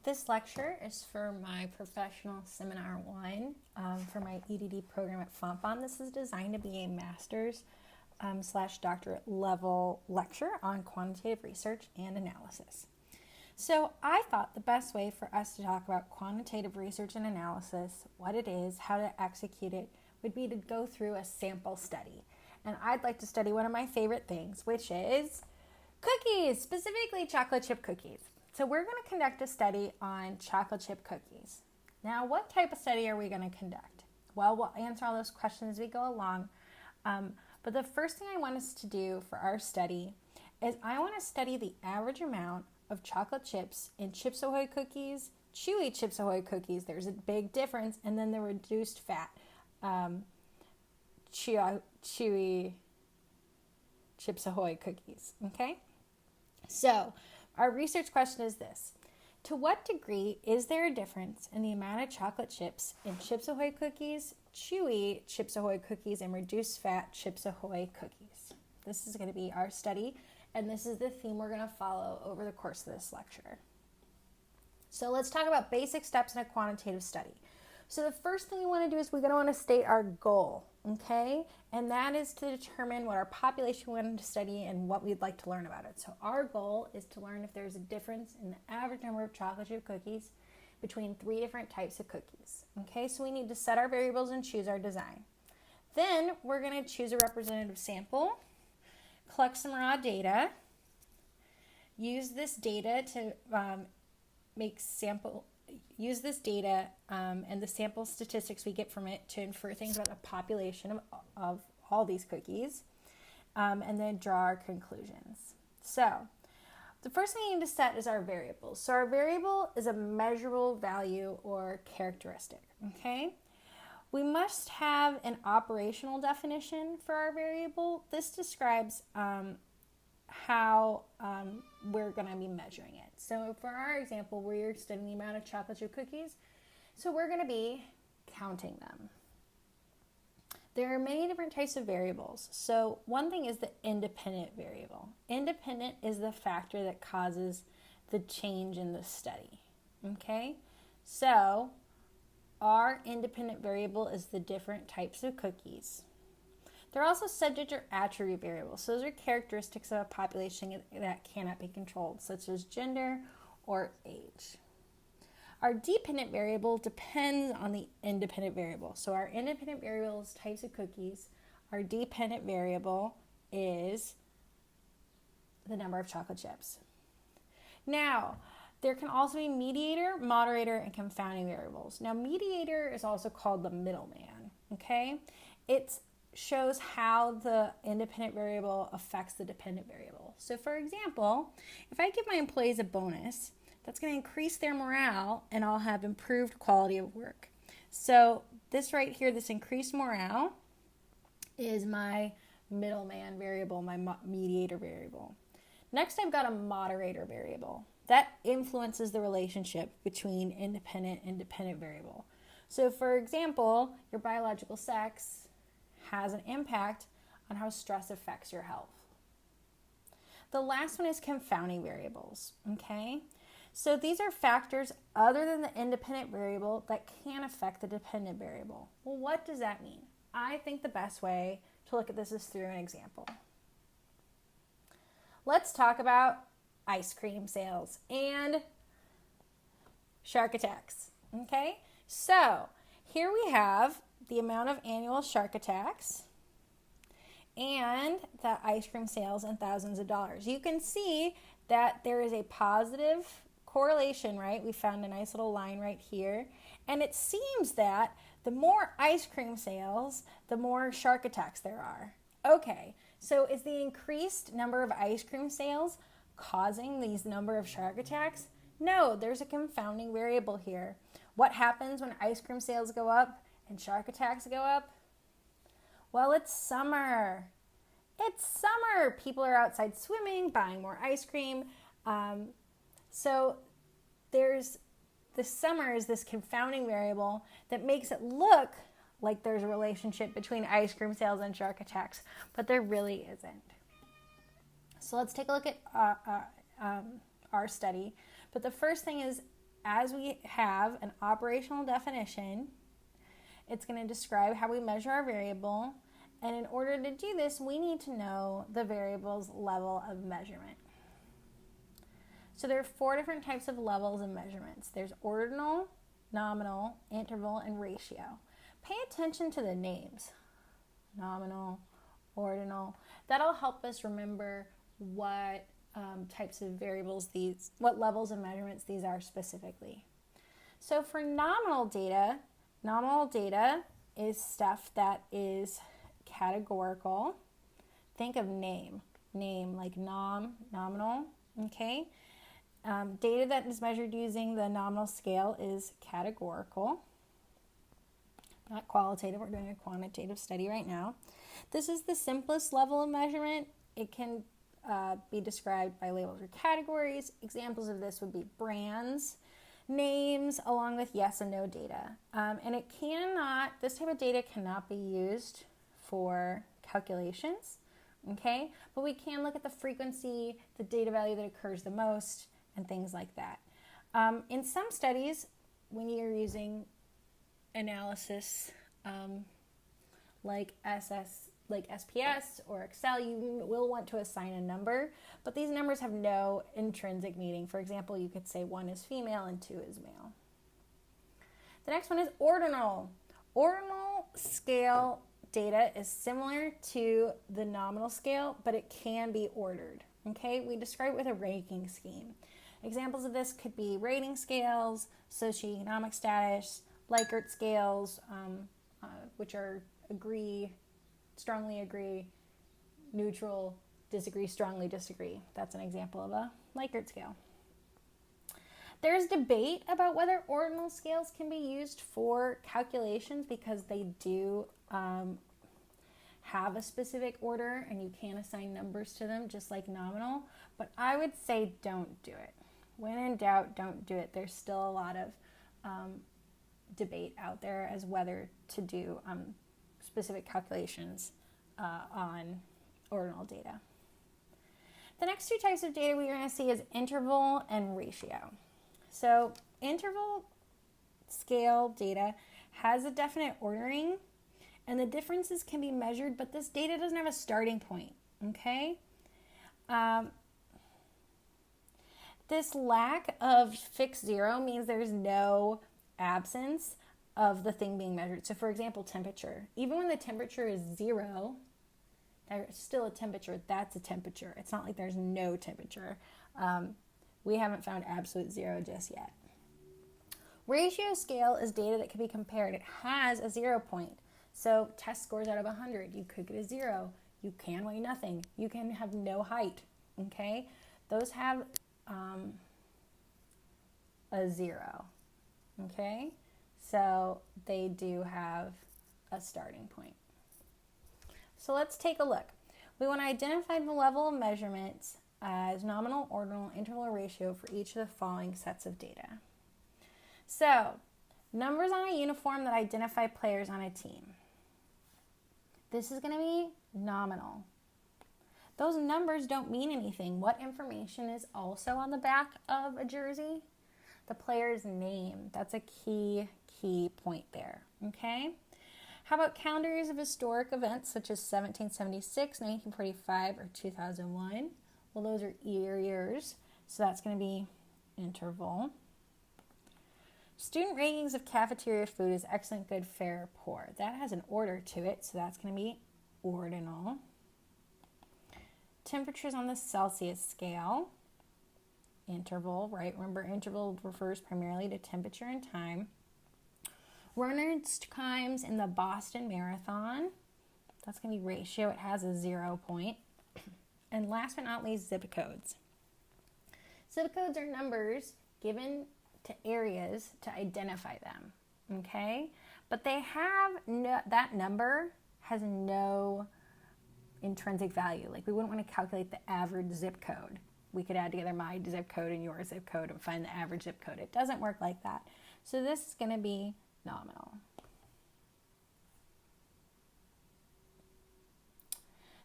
This lecture is for my professional seminar 1 for my EDD program at Fontbonne. This is designed to be a master's / doctorate level lecture on quantitative research and analysis. So I thought the best way for us to talk about quantitative research and analysis, what it is, how to execute it, would be to go through a sample study. And I'd like to study one of my favorite things, which is cookies, specifically chocolate chip cookies. So we're going to conduct a study on chocolate chip cookies. Now, what type of study are we going to conduct? Well, we'll answer all those questions as we go along. But the first thing I want us to do for our study is I want to study the average amount of chocolate chips in Chips Ahoy cookies, chewy Chips Ahoy cookies. There's a big difference. And then the reduced fat chewy Chips Ahoy cookies. Okay? So our research question is this. To what degree is there a difference in the amount of chocolate chips in Chips Ahoy cookies, chewy Chips Ahoy cookies, and reduced fat Chips Ahoy cookies? This is going to be our study, and this is the theme we're going to follow over the course of this lecture. So let's talk about basic steps in a quantitative study. So the first thing we want to do is we're going to want to state our goal, okay? And that is to determine what our population we want to study and what we'd like to learn about it. So our goal is to learn if there's a difference in the average number of chocolate chip cookies between 3 different types of cookies, okay? So we need to set our variables and choose our design. Then we're going to choose a representative sample, collect some raw data, use this data to use this data and the sample statistics we get from it to infer things about the population of all these cookies, and then draw our conclusions. So the first thing we need to set is our variables. So our variable is a measurable value or characteristic, okay? We must have an operational definition for our variable. This describes how we're going to be measuring it. So for our example, we're studying the amount of chocolate chip cookies, so we're going to be counting them. There are many different types of variables. So one thing is the independent variable. Independent is the factor that causes the change in the study, okay? So our independent variable is the different types of cookies. They're also subject or attribute variables. So those are characteristics of a population that cannot be controlled, such as gender or age. Our dependent variable depends on the independent variable. So our independent variable is types of cookies. Our dependent variable is the number of chocolate chips. Now, there can also be mediator, moderator, and confounding variables. Now, mediator is also called the middleman, okay? It shows how the independent variable affects the dependent variable. So for example, if I give my employees a bonus, that's going to increase their morale and I'll have improved quality of work. So this right here, this increased morale is my middleman variable, my mediator variable. Next, I've got a moderator variable. That influences the relationship between independent and dependent variable. So for example, your biological sex has an impact on how stress affects your health. The last one is confounding variables, okay? So these are factors other than the independent variable that can affect the dependent variable. Well, what does that mean? I think the best way to look at this is through an example. Let's talk about ice cream sales and shark attacks, okay? So here we have the amount of annual shark attacks and the ice cream sales in thousands of dollars. You can see that there is a positive correlation, right? We found a nice little line right here. And it seems that the more ice cream sales, the more shark attacks there are. Okay, so is the increased number of ice cream sales causing these number of shark attacks? No, there's a confounding variable here. What happens when ice cream sales go up and shark attacks go up? Well, it's summer. It's summer. People are outside swimming, buying more ice cream. So there's the summer is this confounding variable that makes it look like there's a relationship between ice cream sales and shark attacks, but there really isn't. So let's take a look at our study. But the first thing is as we have an operational definition, it's going to describe how we measure our variable. And in order to do this, we need to know the variable's level of measurement. So there are 4 different types of levels of measurements. There's ordinal, nominal, interval, and ratio. Pay attention to the names. Nominal, ordinal. That'll help us remember what types of variables what levels of measurements these are specifically. So for nominal data is stuff that is categorical. Think of name like nominal, okay? Data that is measured using the nominal scale is categorical, not qualitative. We're doing a quantitative study right now. This is the simplest level of measurement. It can be described by labels or categories. Examples of this would be brands, names, along with yes and no data. And this type of data cannot be used for calculations, okay? But we can look at the frequency, the data value that occurs the most, and things like that. In some studies, when you're using analysis like SPS or Excel, you will want to assign a number, but these numbers have no intrinsic meaning. For example, you could say 1 is female and 2 is male. The next one is ordinal. Ordinal scale data is similar to the nominal scale, but it can be ordered. Okay, we describe it with a ranking scheme. Examples of this could be rating scales, socioeconomic status, Likert scales, which are agree, strongly agree, neutral, disagree, strongly disagree. That's an example of a Likert scale. There's debate about whether ordinal scales can be used for calculations because they do have a specific order and you can assign numbers to them just like nominal, but I would say don't do it. When in doubt, don't do it. There's still a lot of debate out there as whether to do specific calculations on ordinal data. The next 2 types of data we're going to see is interval and ratio. So interval scale data has a definite ordering and the differences can be measured, but this data doesn't have a starting point, okay? This lack of fixed zero means there's no absence of the thing being measured. So for example, temperature. Even when the temperature is 0, there's still a temperature. That's a temperature. It's not like there's no temperature. We haven't found absolute 0 just yet. Ratio scale is data that can be compared. It has a 0 point. So test scores out of 100. You could get a 0. You can weigh nothing. You can have no height. Okay? Those have a 0. Okay? So they do have a starting point. So let's take a look. We want to identify the level of measurements as nominal, ordinal, interval, or ratio for each of the following sets of data. So, numbers on a uniform that identify players on a team. This is going to be nominal. Those numbers don't mean anything. What information is also on the back of a jersey? The player's name. That's a key point there, okay? How about calendar years of historic events such as 1776, 1945, or 2001? Well, those are years, so that's going to be interval. Student rankings of cafeteria food is excellent, good, fair, poor. That has an order to it, so that's going to be ordinal. Temperatures on the Celsius scale, interval, right? Remember, interval refers primarily to temperature and time. Runners' times in the Boston Marathon, that's going to be ratio. It has a 0 point. And last but not least, zip codes. Zip codes are numbers given to areas to identify them, okay? But they have that number has no intrinsic value. Like, we wouldn't want to calculate the average zip code. We could add together my zip code and your zip code and find the average zip code. It doesn't work like that. So this is going to be nominal.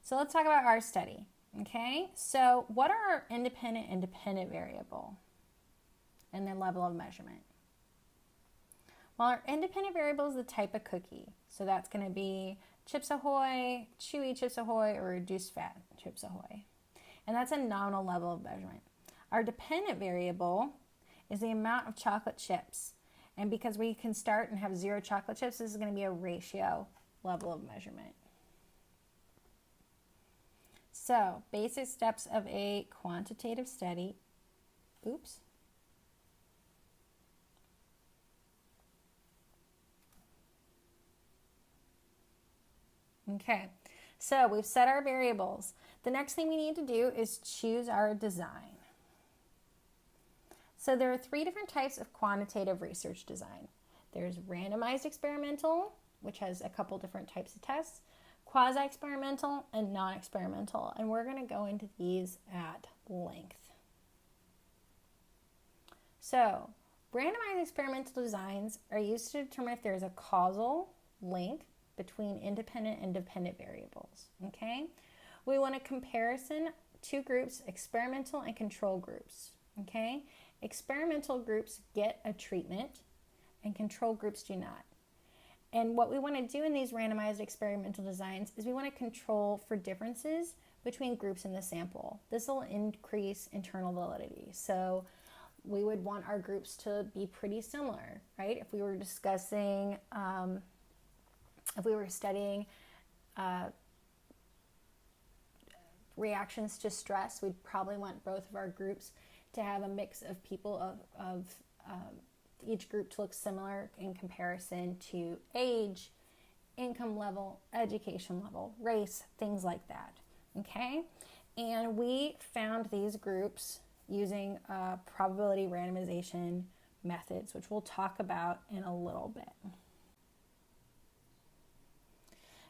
So let's talk about our study, okay? So what are our independent variable? and their level of measurement. While our independent variable is the type of cookie. So that's going to be Chips Ahoy, Chewy Chips Ahoy, or Reduced Fat Chips Ahoy. And that's a nominal level of measurement. Our dependent variable is the amount of chocolate chips. And because we can start and have 0 chocolate chips, this is going to be a ratio level of measurement. So, basic steps of a quantitative study. Oops. Okay, so we've set our variables. The next thing we need to do is choose our design. So there are 3 different types of quantitative research design. There's randomized experimental, which has a couple different types of tests, quasi-experimental, and non-experimental. And we're going to go into these at length. So randomized experimental designs are used to determine if there's a causal link between independent and dependent variables, okay? We want a comparison, 2 groups, experimental and control groups, okay? Experimental groups get a treatment and control groups do not. And what we want to do in these randomized experimental designs is we want to control for differences between groups in the sample. This will increase internal validity. So we would want our groups to be pretty similar, right? If we were discussing, if we were studying reactions to stress, we'd probably want both of our groups to have a mix of people of each group to look similar in comparison to age, income level, education level, race, things like that, okay? And we found these groups using probability randomization methods, which we'll talk about in a little bit.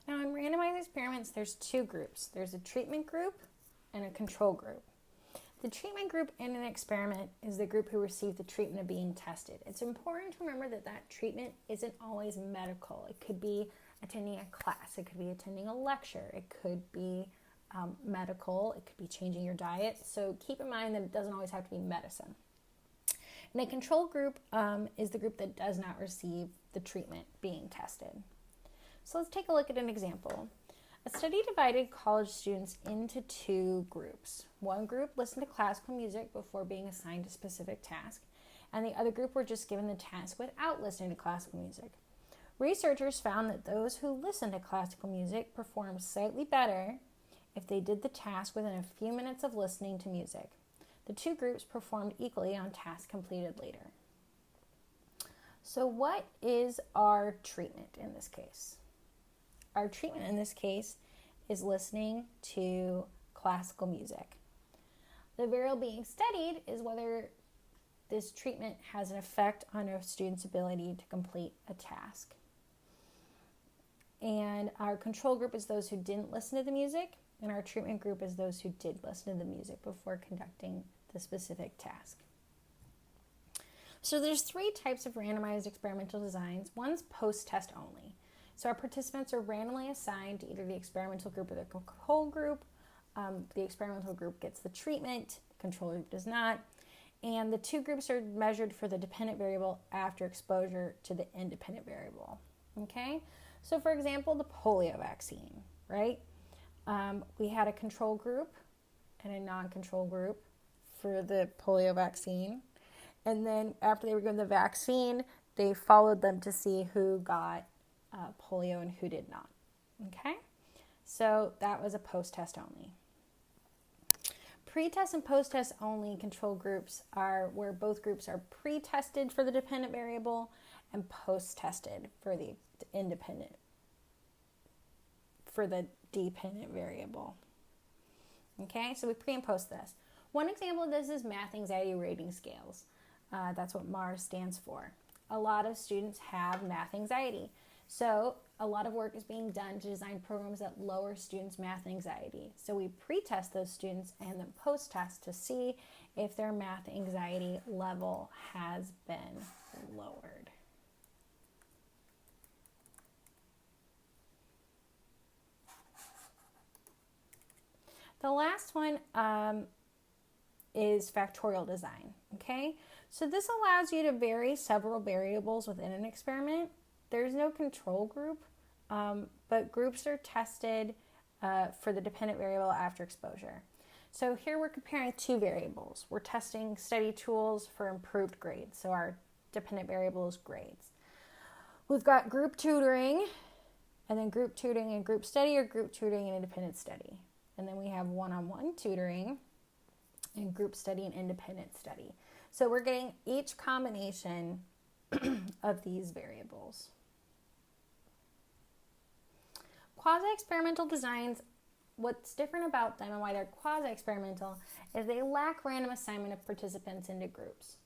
Now, in randomized experiments, there's 2 groups. There's a treatment group and a control group. The treatment group in an experiment is the group who received the treatment of being tested. It's important to remember that that treatment isn't always medical. It could be attending a class. It could be attending a lecture. It could be medical. It could be changing your diet. So keep in mind that it doesn't always have to be medicine. And the control group is the group that does not receive the treatment being tested. So let's take a look at an example. A study divided college students into 2 groups. One group listened to classical music before being assigned a specific task, and the other group were just given the task without listening to classical music. Researchers found that those who listened to classical music performed slightly better if they did the task within a few minutes of listening to music. The 2 groups performed equally on tasks completed later. So what is our treatment in this case? Our treatment in this case is listening to classical music. The variable being studied is whether this treatment has an effect on a student's ability to complete a task. And our control group is those who didn't listen to the music, and our treatment group is those who did listen to the music before conducting the specific task. So there's 3 types of randomized experimental designs. One's post-test only. So our participants are randomly assigned to either the experimental group or the control group. The experimental group gets the treatment, the control group does not. And the 2 groups are measured for the dependent variable after exposure to the independent variable. Okay? So for example, the polio vaccine, right? We had a control group and a non-control group for the polio vaccine. And then after they were given the vaccine, they followed them to see who got polio and who did not. Okay, so that was a post-test only. Pre-test and post-test only control groups are where both groups are pre-tested for the dependent variable and post-tested for the dependent variable. Okay, so we pre and post this. One example of this is math anxiety rating scales. That's what MARS stands for. A lot of students have math anxiety. So a lot of work is being done to design programs that lower students' math anxiety. So we pre-test those students and then post-test to see if their math anxiety level has been lowered. The last one is factorial design, okay? So this allows you to vary several variables within an experiment. There's no control group, but groups are tested for the dependent variable after exposure. So here we're comparing two variables. We're testing study tools for improved grades. So our dependent variable is grades. We've got group tutoring, and then group tutoring and group study, or group tutoring and independent study. And then we have one-on-one tutoring and group study and independent study. So we're getting each combination of these variables. Quasi-experimental designs, what's different about them and why they're quasi-experimental is they lack random assignment of participants into groups.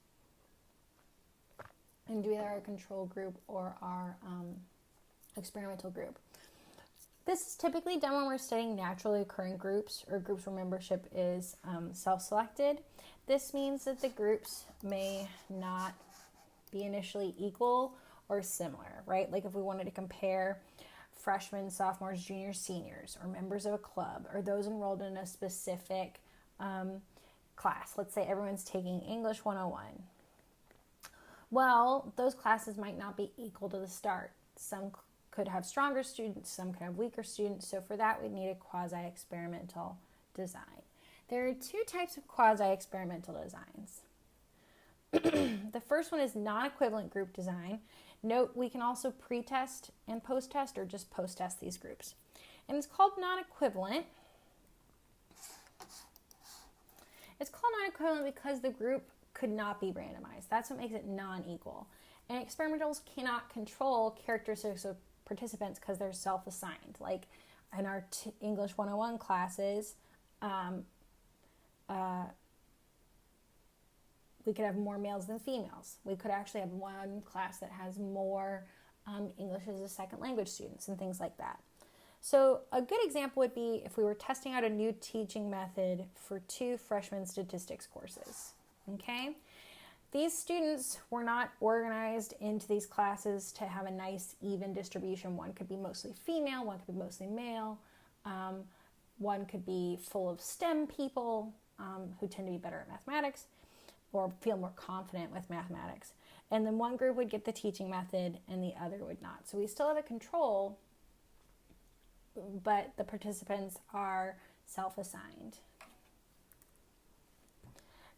And do either our control group or our experimental group. This is typically done when we're studying naturally occurring groups or groups where membership is self-selected. This means that the groups may not be initially equal or similar, right? Like if we wanted to compare freshmen, sophomores, juniors, seniors, or members of a club, or those enrolled in a specific class. Let's say everyone's taking English 101. Well, those classes might not be equal to the start. Some could have stronger students, some could have weaker students. So for that, we'd need a quasi-experimental design. There are two types of quasi-experimental designs. The first one is non-equivalent group design. Note, we can also pre-test and post-test or just post-test these groups. And it's called non-equivalent. It's called non-equivalent because the group could not be randomized. That's what makes it non-equal. And experimentals cannot control characteristics of participants because they're self-assigned. Like in our English 101 classes, we could have more males than females. We could actually have one class that has more English as a second language students and things like that. So a good example would be if we were testing out a new teaching method for 2 freshman statistics courses, okay? These students were not organized into these classes to have a nice even distribution. One could be mostly female, one could be mostly male, one could be full of STEM people who tend to be better at mathematics or feel more confident with mathematics. And then one group would get the teaching method and the other would not. So we still have a control, but the participants are self-assigned.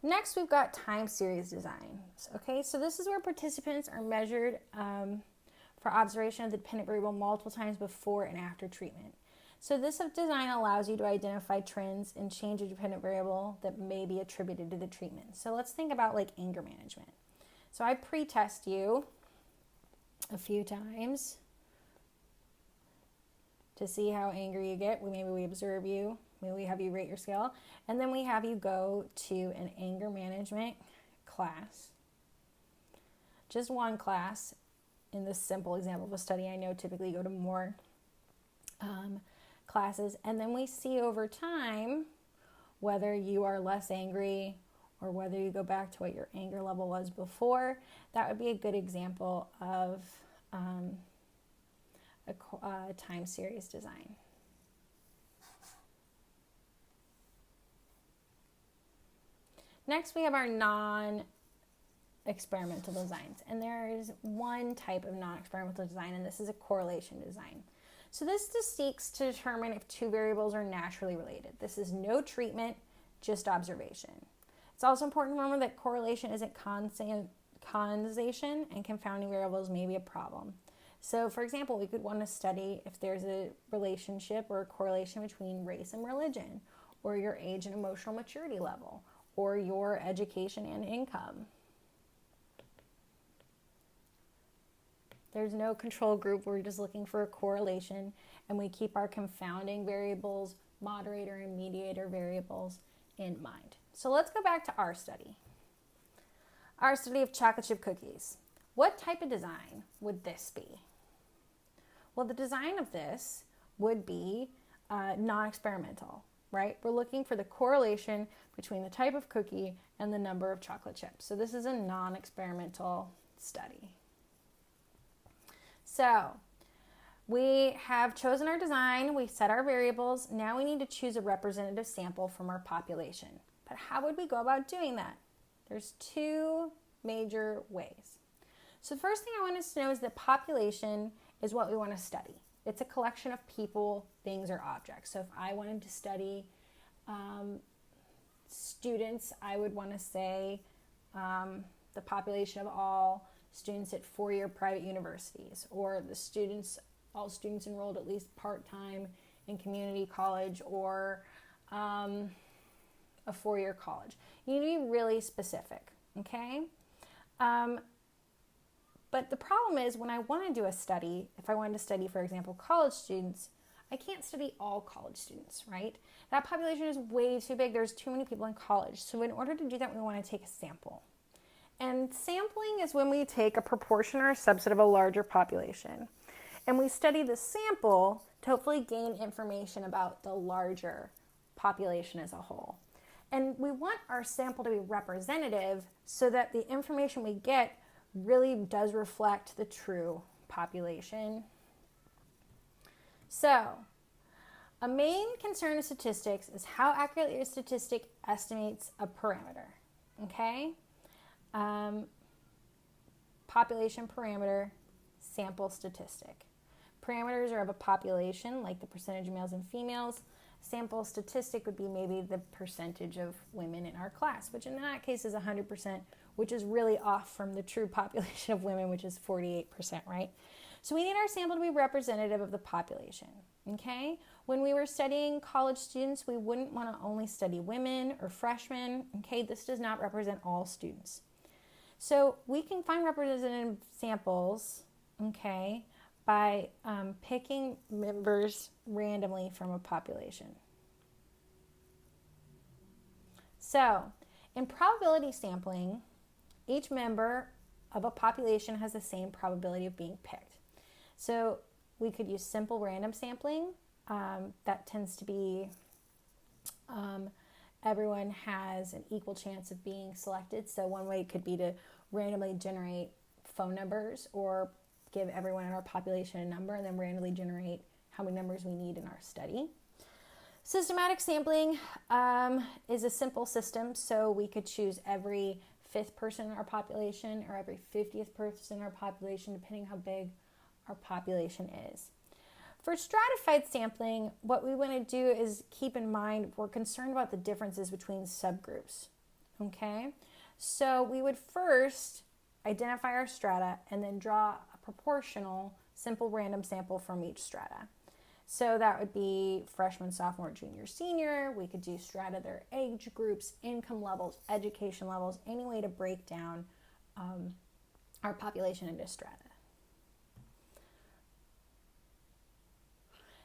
Next, we've got time series design. Okay, so this is where participants are measured for observation of the dependent variable multiple times before and after treatment. So this design allows you to identify trends and change a dependent variable that may be attributed to the treatment. So let's think about like anger management. So I pre-test you a few times to see how angry you get. Maybe we observe you. Maybe we have you rate your scale. And then we have you go to an anger management class. Just one class. In this simple example of a study, I know typically you go to more classes. And then we see over time whether you are less angry or whether you go back to what your anger level was before. That would be a good example of a time series design. Next, we have our non-experimental designs. And there is one type of non-experimental design, and this is a correlation design. So this just seeks to determine if 2 variables are naturally related. This is no treatment, just observation. It's also important to remember that correlation isn't causation, and confounding variables may be a problem. So, for example, we could want to study if there's a relationship or a correlation between race and religion, or your age and emotional maturity level, or your education and income. There's no control group. We're just looking for a correlation, and we keep our confounding variables, moderator and mediator variables in mind. So let's go back to our study. Our study of chocolate chip cookies. What type of design would this be? Well, the design of this would be non-experimental, right? We're looking for the correlation between the type of cookie and the number of chocolate chips. So this is a non-experimental study. So we have chosen our design, we set our variables. Now we need to choose a representative sample from our population. But how would we go about doing that? There's 2 major ways. So the first thing I want us to know is that population is what we want to study. It's a collection of people, things, or objects. So if I wanted to study students, I would want to say the population of all students at four-year private universities, or all students enrolled at least part-time in community college, or a four-year college. You need to be really specific, okay? But the problem is when I want to do a study, if I wanted to study, for example, college students, I can't study all college students, right? That population is way too big. There's too many people in college. So in order to do that, we want to take a sample. And sampling is when we take a proportion or a subset of a larger population. And we study the sample to hopefully gain information about the larger population as a whole. And we want our sample to be representative so that the information we get really does reflect the true population. So, a main concern of statistics is how accurately a statistic estimates a parameter, okay? Population parameter, sample statistic. Parameters are of a population, like the percentage of males and females. Sample statistic would be maybe the percentage of women in our class, which in that case is 100%, which is really off from the true population of women, which is 48%, right? So we need our sample to be representative of the population, okay? When we were studying college students, we wouldn't want to only study women or freshmen, okay? This does not represent all students. So we can find representative samples, okay, by picking members randomly from a population. So, in probability sampling, each member of a population has the same probability of being picked. So, we could use simple random sampling. That tends to be everyone has an equal chance of being selected. So, one way could be to randomly generate phone numbers, or give everyone in our population a number and then randomly generate how many numbers we need in our study. Systematic sampling is a simple system, so we could choose every 5th person in our population or every 50th person in our population, depending how big our population is. For stratified sampling, what we want to do is keep in mind we're concerned about the differences between subgroups, okay? So we would first identify our strata and then draw proportional, simple random sample from each strata. So that would be freshman, sophomore, junior, senior. We could do strata, their age groups, income levels, education levels, any way to break down our population into strata.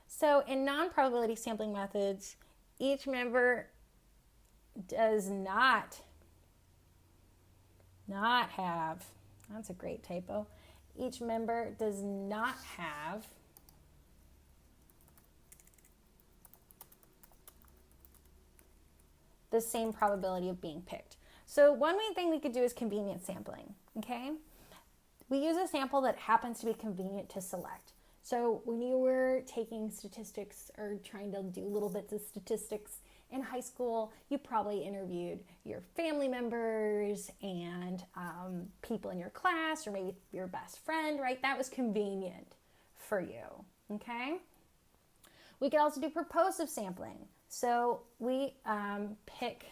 So in non-probability sampling methods, each member does not have, that's a great typo, each member does not have the same probability of being picked. So one main thing we could do is convenient sampling, okay? We use a sample that happens to be convenient to select. So when you were taking statistics or trying to do little bits of statistics in high school, you probably interviewed your family members and people in your class, or maybe your best friend, right? That was convenient for you, okay? We could also do purposive sampling. So we pick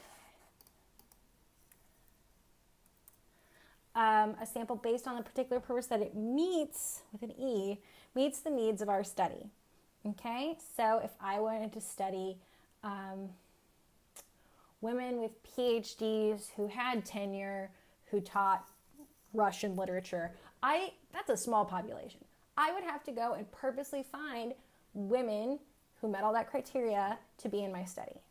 a sample based on the particular purpose that it meets, with an E, meets the needs of our study, okay? So if I wanted to study women with PhDs who had tenure, who taught Russian literature, that's a small population. I would have to go and purposely find women who met all that criteria to be in my study.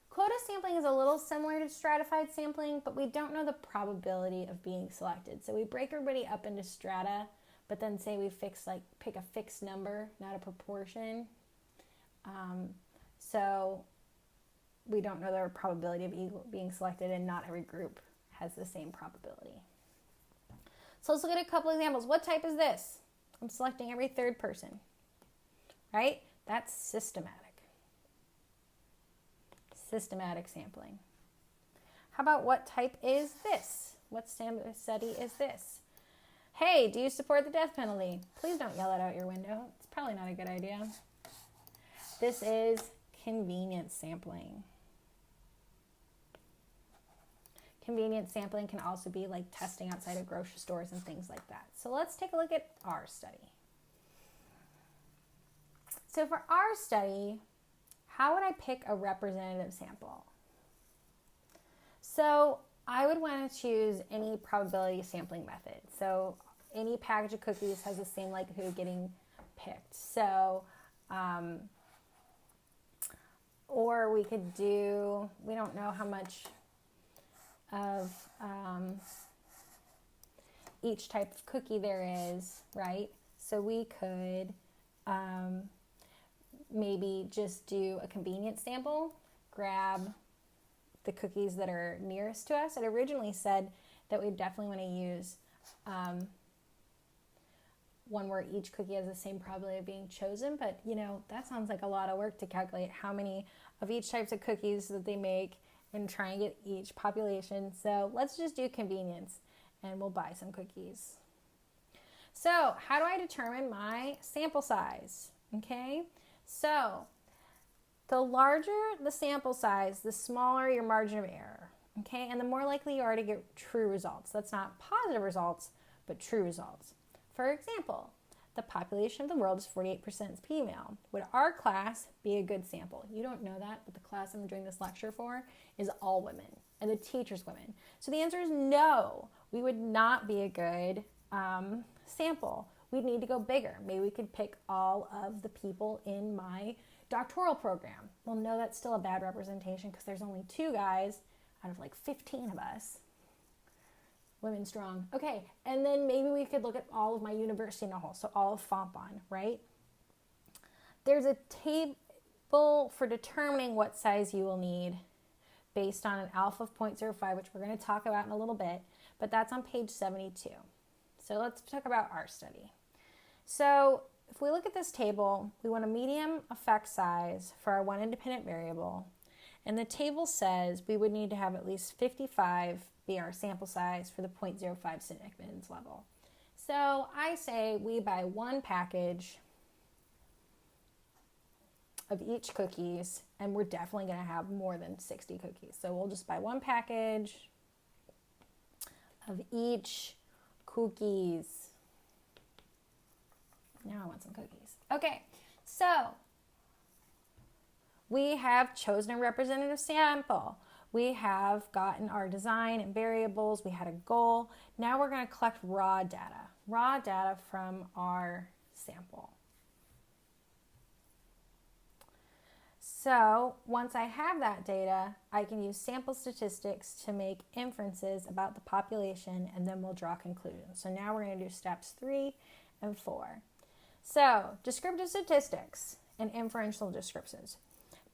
Quota sampling is a little similar to stratified sampling, but we don't know the probability of being selected. So we break everybody up into strata, but then say we pick a fixed number, not a proportion. So we don't know the probability of being selected, and not every group has the same probability. So let's look at a couple examples. What type is this? I'm selecting every third person, right? That's systematic. Systematic sampling. How about what type is this? What study is this? Hey, do you support the death penalty? Please don't yell it out your window. It's probably not a good idea. This is convenience sampling. Convenience sampling can also be like testing outside of grocery stores and things like that. So let's take a look at our study. So for our study, how would I pick a representative sample? So I would want to choose any probability sampling method. So any package of cookies has the same likelihood of getting picked. So, or we could do, we don't know how much of each type of cookie there is, right? So we could maybe just do a convenience sample, grab the cookies that are nearest to us. It originally said that we definitely want to use one where each cookie has the same probability of being chosen, but you know, that sounds like a lot of work to calculate how many of each types of cookies that they make and try and get each population. So let's just do convenience and we'll buy some cookies. So how do I determine my sample size? Okay, so the larger the sample size, the smaller your margin of error, okay? And the more likely you are to get true results. That's not positive results, but true results. For example, the population of the world is 48% female. Would our class be a good sample? You don't know that, but the class I'm doing this lecture for is all women, and the teacher's women. So the answer is no. We would not be a good sample. We'd need to go bigger. Maybe we could pick all of the people in my doctoral program. Well, no, that's still a bad representation because there's only 2 guys out of like 15 of us. Women strong. Okay, and then maybe we could look at all of my university in a whole, so all of Fontbonne, right? There's a table for determining what size you will need based on an alpha of 0.05, which we're going to talk about in a little bit, but that's on page 72. So let's talk about our study. So if we look at this table, we want a medium effect size for our one independent variable. And the table says we would need to have at least 55 be our sample size for the 0.05 significance level. So I say we buy 1 package of each cookies, and we're definitely going to have more than 60 cookies. So we'll just buy 1 package of each cookies. Now I want some cookies. Okay, so we have chosen a representative sample. We have gotten our design and variables. We had a goal. Now we're going to collect raw data from our sample. So once I have that data, I can use sample statistics to make inferences about the population, and then we'll draw conclusions. So now we're going to do steps 3 and 4. So descriptive statistics and inferential descriptions.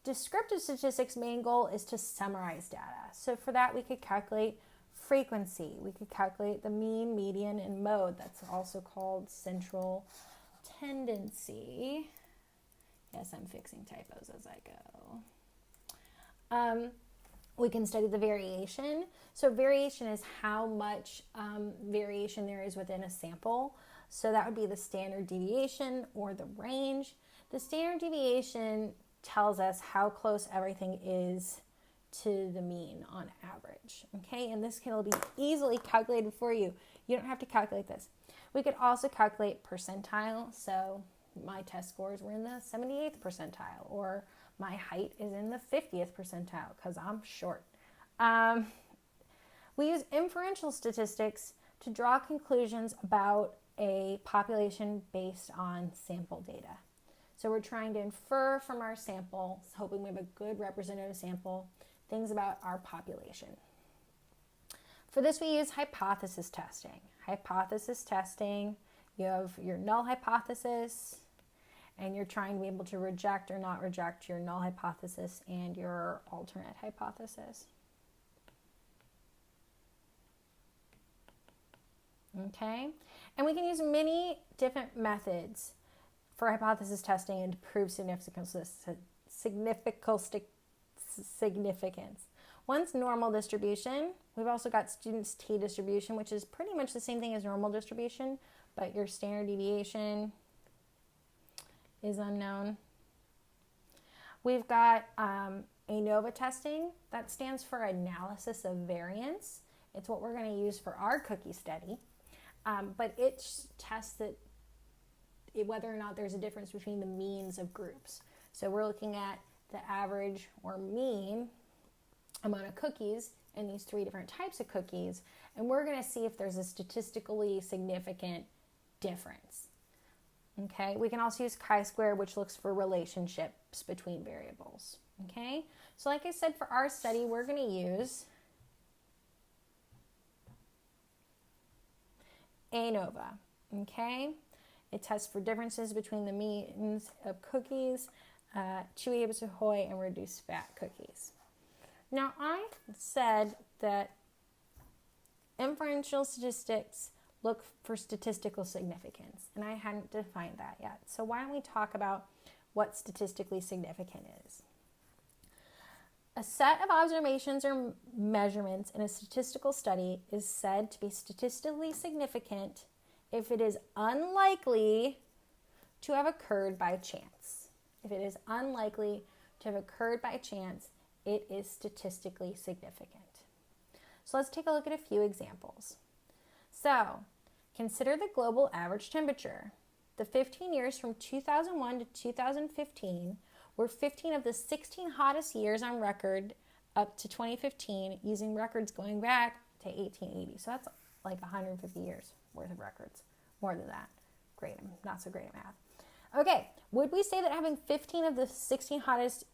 Descriptive statistics' main goal is to summarize data. So for that, we could calculate frequency. We could calculate the mean, median, and mode. That's also called central tendency. Yes, I'm fixing typos as I go. We can study the variation. So variation is how much variation there is within a sample. So that would be the standard deviation or the range. The standard deviation tells us how close everything is to the mean on average, okay? And this can be easily calculated for you. You don't have to calculate this. We could also calculate percentile. So my test scores were in the 78th percentile, or my height is in the 50th percentile because I'm short. We use inferential statistics to draw conclusions about a population based on sample data. So we're trying to infer from our sample, hoping we have a good representative sample, things about our population. For this, we use hypothesis testing. Hypothesis testing, you have your null hypothesis, and you're trying to be able to reject or not reject your null hypothesis and your alternate hypothesis. Okay, and we can use many different methods for hypothesis testing and to prove significance. One's normal distribution. We've also got students' t-distribution, which is pretty much the same thing as normal distribution, but your standard deviation is unknown. We've got ANOVA testing. That stands for analysis of variance. It's what we're going to use for our cookie study, but it tests whether or not there's a difference between the means of groups. So we're looking at the average or mean amount of cookies in these 3 different types of cookies, and we're going to see if there's a statistically significant difference. Okay, we can also use chi-square, which looks for relationships between variables. Okay, so like I said, for our study, we're going to use ANOVA. Okay, it tests for differences between the means of cookies, chewy Ahoy, and reduced fat cookies. Now, I said that inferential statistics look for statistical significance, and I hadn't defined that yet. So why don't we talk about what statistically significant is? A set of observations or measurements in a statistical study is said to be statistically significant if it is unlikely to have occurred by chance. If it is unlikely to have occurred by chance, it is statistically significant. So let's take a look at a few examples. So, consider the global average temperature. The 15 years from 2001 to 2015 were 15 of the 16 hottest years on record up to 2015, using records going back to 1880. So that's like 150 years worth of records. More than that. Great, I'm not so great at math. Okay, would we say that having 15 of the 16 hottest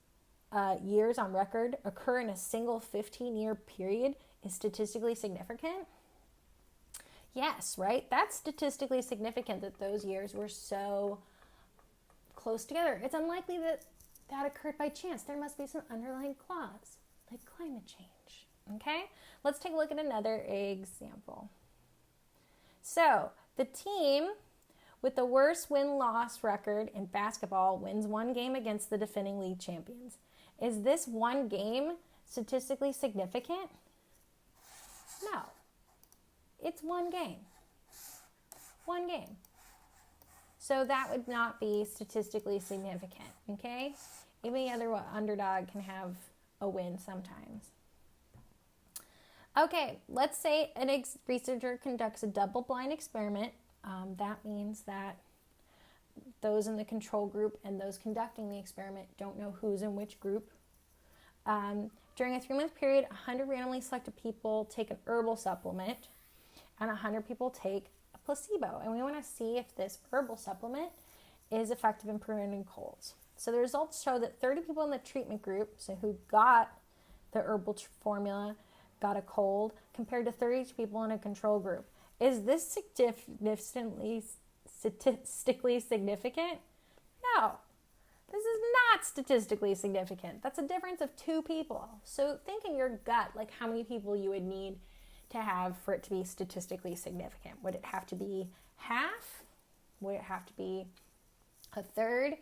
years on record occur in a single 15-year period is statistically significant? Yes, right? That's statistically significant that those years were so close together. It's unlikely that that occurred by chance. There must be some underlying clause, like climate change. Okay? Let's take a look at another example. So, the team with the worst win-loss record in basketball wins one game against the defending league champions. Is this one game statistically significant? No. It's one game. One game. So that would not be statistically significant, okay? Even the other underdog can have a win sometimes. Okay, let's say a researcher conducts a double-blind experiment. That means that those in the control group and those conducting the experiment don't know who's in which group. During a 3-month period, 100 randomly selected people take an herbal supplement and 100 people take a placebo. And we want to see if this herbal supplement is effective in preventing colds. So the results show that 30 people in the treatment group, so who got the herbal formula, got a cold, compared to 32 people in a control group. Is this statistically significant? No. This is not statistically significant. That's a difference of 2 people. So think in your gut, like how many people you would need to have for it to be statistically significant. Would it have to be half? Would it have to be a third?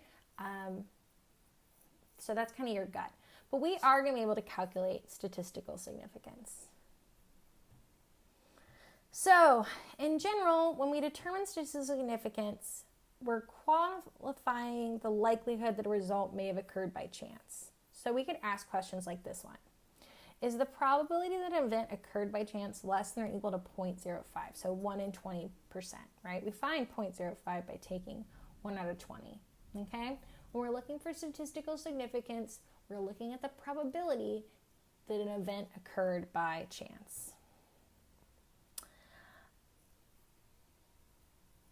So that's kind of your gut. But we are going to be able to calculate statistical significance. So, in general, when we determine statistical significance, we're qualifying the likelihood that a result may have occurred by chance. So we could ask questions like this one. Is the probability that an event occurred by chance less than or equal to 0.05? So 1 in 20%, right? We find 0.05 by taking 1 out of 20, okay? When we're looking for statistical significance, we're looking at the probability that an event occurred by chance.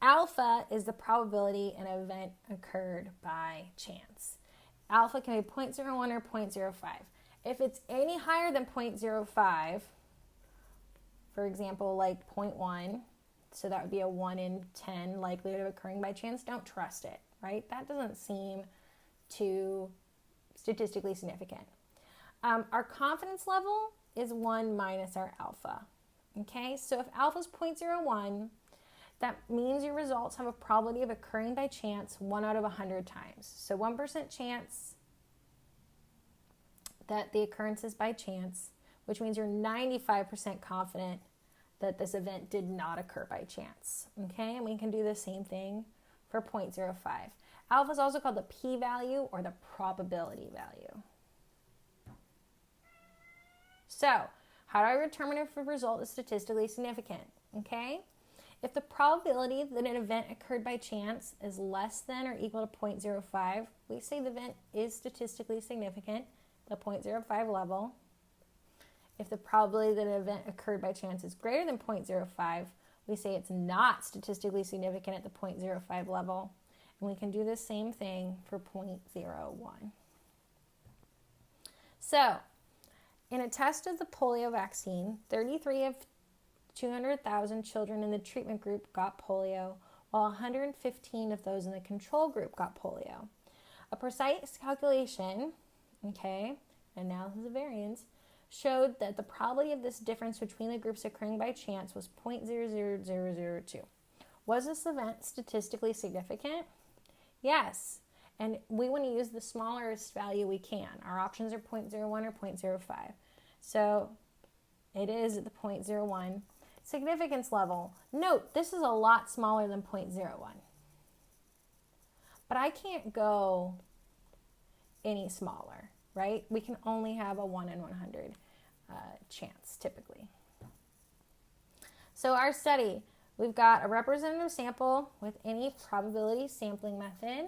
Alpha is the probability an event occurred by chance. Alpha can be 0.01 or 0.05. If it's any higher than 0.05, for example, like 0.1, so that would be a 1 in 10 likelihood of occurring by chance, don't trust it, right? That doesn't seem too statistically significant. Our confidence level is 1 minus our alpha, okay? So if alpha is 0.01, that means your results have a probability of occurring by chance 1 out of 100 times. So 1% chance that the occurrence is by chance, which means you're 95% confident that this event did not occur by chance. Okay, and we can do the same thing for 0.05. Alpha is also called the p-value or the probability value. So, how do I determine if a result is statistically significant? Okay, if the probability that an event occurred by chance is less than or equal to 0.05, we say the event is statistically significant, the 0.05 level. If the probability that an event occurred by chance is greater than 0.05, we say it's not statistically significant at the 0.05 level. And we can do the same thing for 0.01. So, in a test of the polio vaccine, 33 of 200,000 children in the treatment group got polio, while 115 of those in the control group got polio. A precise calculation, okay, analysis of variance, showed that the probability of this difference between the groups occurring by chance was 0.00002. Was this event statistically significant? Yes, and we want to use the smallest value we can. Our options are 0.01 or 0.05. So it is at the 0.01. Significance level. Note, this is a lot smaller than 0.01. But I can't go any smaller, right? We can only have a 1 in 100 chance, typically. So our study, we've got a representative sample with any probability sampling method.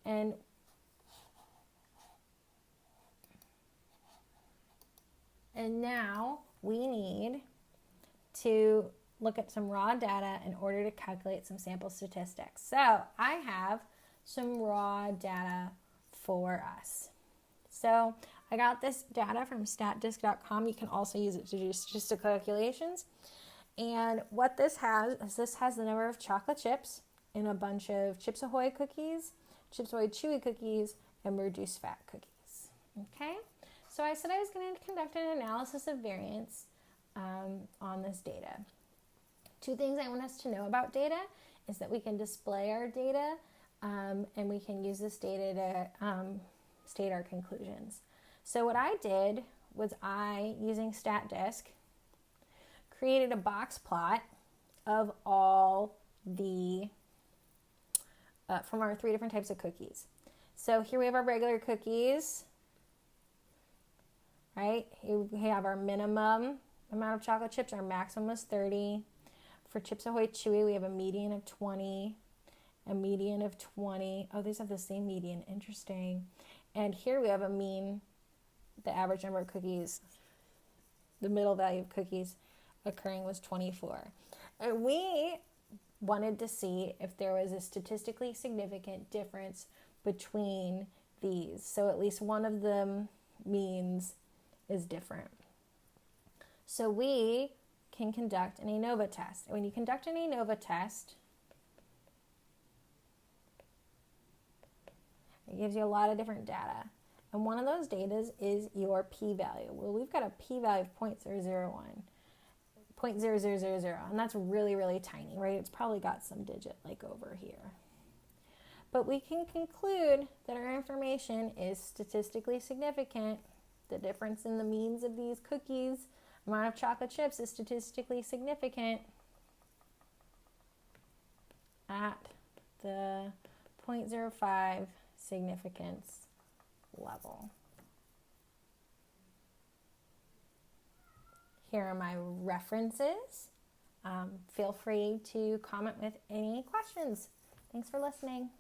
And now we need to look at some raw data in order to calculate some sample statistics. So I have some raw data for us. So I got this data from statdisc.com. You can also use it to do statistical calculations. And what this has is the number of chocolate chips in a bunch of Chips Ahoy cookies, Chips Ahoy Chewy cookies, and reduced fat cookies. Okay? So I said I was going to conduct an analysis of variance on this data. Two things I want us to know about data is that we can display our data and we can use this data to state our conclusions. So what I did was using StatDisc, created a box plot of all the, from our 3 different types of cookies. So here we have our regular cookies, right? We have our minimum amount of chocolate chips, our maximum is 30. For Chips Ahoy Chewy, we have a median of 20, a median of 20. Oh, these have the same median, interesting. And here we have a mean, the average number of cookies, the middle value of cookies occurring was 24. And we wanted to see if there was a statistically significant difference between these. So at least one of the means is different. So we can conduct an ANOVA test. And when you conduct an ANOVA test, it gives you a lot of different data. And one of those data is your p-value. Well, we've got a p-value of 0.001, 0.0000, and that's really, really tiny, right? It's probably got some digit like over here. But we can conclude that our information is statistically significant. The difference in the means of these cookies, amount of chocolate chips, is statistically significant at the 0.05 significance level. Here are my references. Feel free to comment with any questions. Thanks for listening.